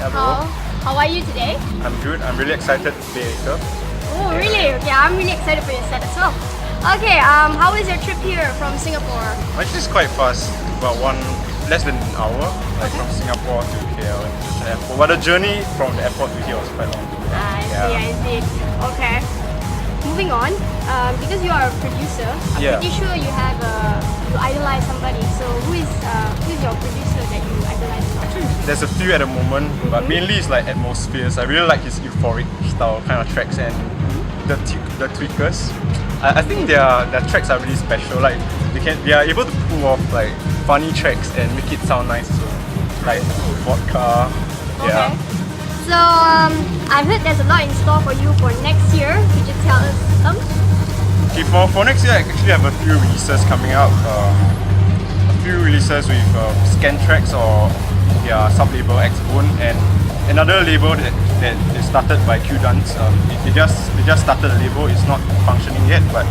Hello. How are you today? I'm good. I'm really excited to play later. Oh, really? Okay, I'm really excited for your set as well. Okay, how was your trip here from Singapore? Actually, it's quite fast. About less than an hour, like from Singapore to KL and to the airport. But the journey from the airport to here was quite long. I see. Okay. Moving on, because you are a producer, I'm pretty sure you have you idolize somebody. So who's your producer that you idolize? Actually, there's a few at the moment, but mainly it's like atmospheres. I really like his euphoric style kind of tracks and the tweakers. I think their tracks are really special. Like they are able to pull off like funny tracks and make it sound nice too. Like vodka. Okay. So I heard there's a lot in store for you for next year. Could you tell us some? Okay, for next year I actually have a few releases coming out. A few releases with Scan Tracks or their sub-label X-Bone, and another label that is started by Q Dance. They just started the label. It's not functioning yet, but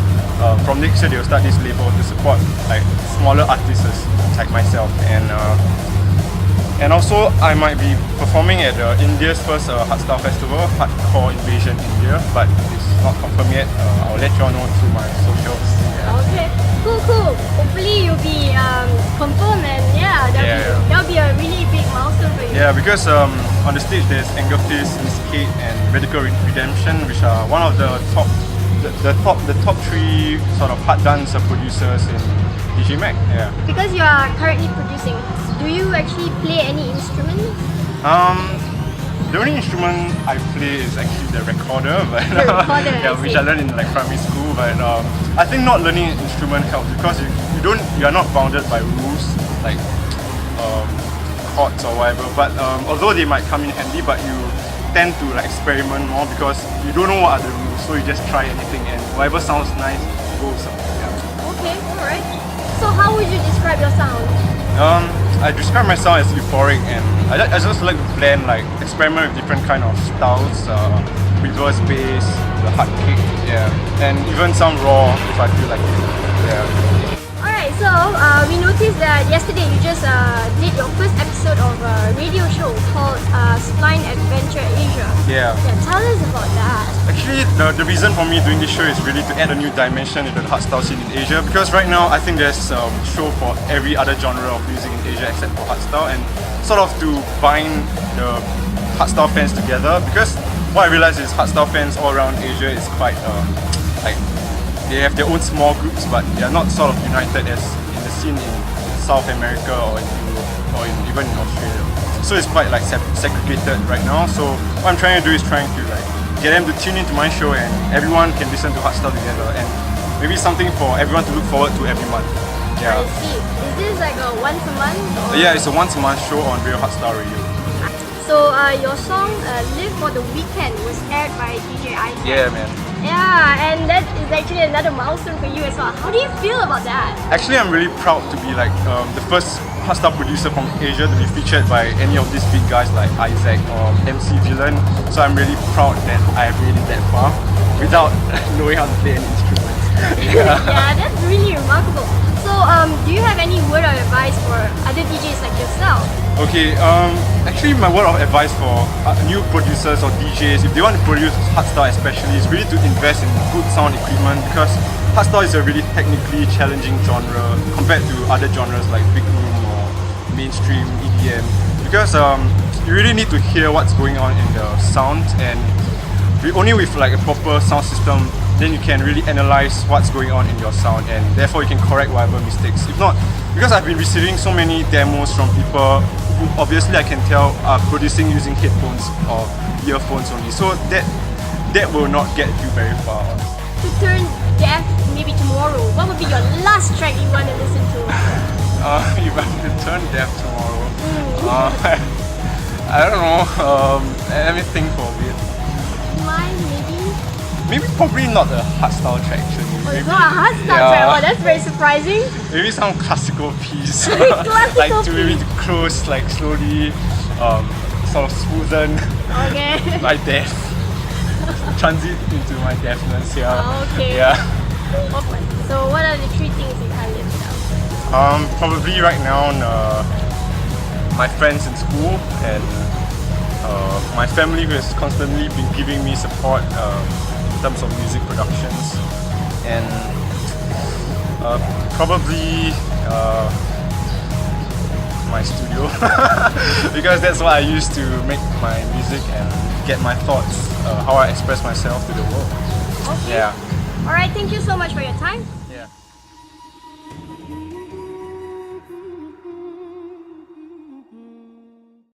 from next year they'll start this label to support like smaller artists like myself, and also I might be performing at India's first hardstyle festival, Hardcore Invasion India, but it's not confirmed yet. I'll let you all know through my socials. Okay, cool. Hopefully you'll be confirmed, and that'll be a really big milestone for you. Yeah, because on the stage there's Anger Fist, Miskate, and Radical Redemption, which are one of the top three sort of hard dance producers in DJ Mag. Yeah. Because you are currently producing, do you actually play any instruments? The only instrument I play is actually the recorder, but which I learned in like primary school. But I think not learning an instrument helps because you are not bounded by rules like chords or whatever. But although they might come in handy, but you tend to like experiment more because you don't know what are the rules, so you just try anything and whatever sounds nice goes. Yeah. Okay, alright. So how would you describe your sound? I describe my sound as euphoric, and I just like to blend, like experiment with different kind of styles, reverse bass, the hard kick, and even some raw if I feel like it. Alright, so we noticed that yesterday you just did your first episode of a radio show called Spline Adventure Asia. Yeah. Tell us about that. Actually, the reason for me doing this show is really to add a new dimension into the hardstyle scene in Asia, because right now I think there's a show for every other genre of music in Asia except for hardstyle, and sort of to bind the hardstyle fans together, because what I realized is hardstyle fans all around Asia is quite like they have their own small groups, but they are not sort of united as in the scene in South America or in Europe or even in Australia. So it's quite like segregated right now. So what I'm trying to do is trying to like get them to tune into my show, and everyone can listen to hardstyle together, and maybe something for everyone to look forward to every month. Yeah. I see. Is this like a once a month? Or? Yeah, it's a once a month show on Real Hardstyle Radio. So your song Live for the Weekend was aired by DJ Isaac. Yeah, man. Yeah, and that is actually another milestone for you as well. How do you feel about that? Actually, I'm really proud to be like the first hardstyle producer from Asia to be featured by any of these big guys like Isaac or MC Villain. So I'm really proud that I have made it that far without knowing how to play any instruments. Yeah, that's really remarkable. So do you have any word of advice for other DJs like yourself? Okay, actually my word of advice for new producers or DJs, if they want to produce hardstyle especially, is really to invest in good sound equipment, because hardstyle is a really technically challenging genre compared to other genres like big room or mainstream EDM, because you really need to hear what's going on in the sound, and only with like a proper sound system then you can really analyze what's going on in your sound, and therefore you can correct whatever mistakes. If not, because I've been receiving so many demos from people who obviously I can tell are producing using headphones or earphones only, so that will not get you very far. To turn deaf maybe tomorrow, what would be your last track you want to listen to? If I were to turn deaf tomorrow, I don't know, let me think for a bit. Mine Maybe probably not a hardstyle track actually. Oh, it's not a hardstyle track? Oh, that's very surprising. Maybe some classical piece. Classical like to maybe to close like slowly, sort of smoothen my death. Transit into my deafness, Okay. Yeah. So what are the three things you can't live without? Probably right now my friends in school and my family, who has constantly been giving me support in terms of music productions, and probably my studio because that's what I use to make my music and get my thoughts, how I express myself to the world. Okay. Yeah. Alright, thank you so much for your time.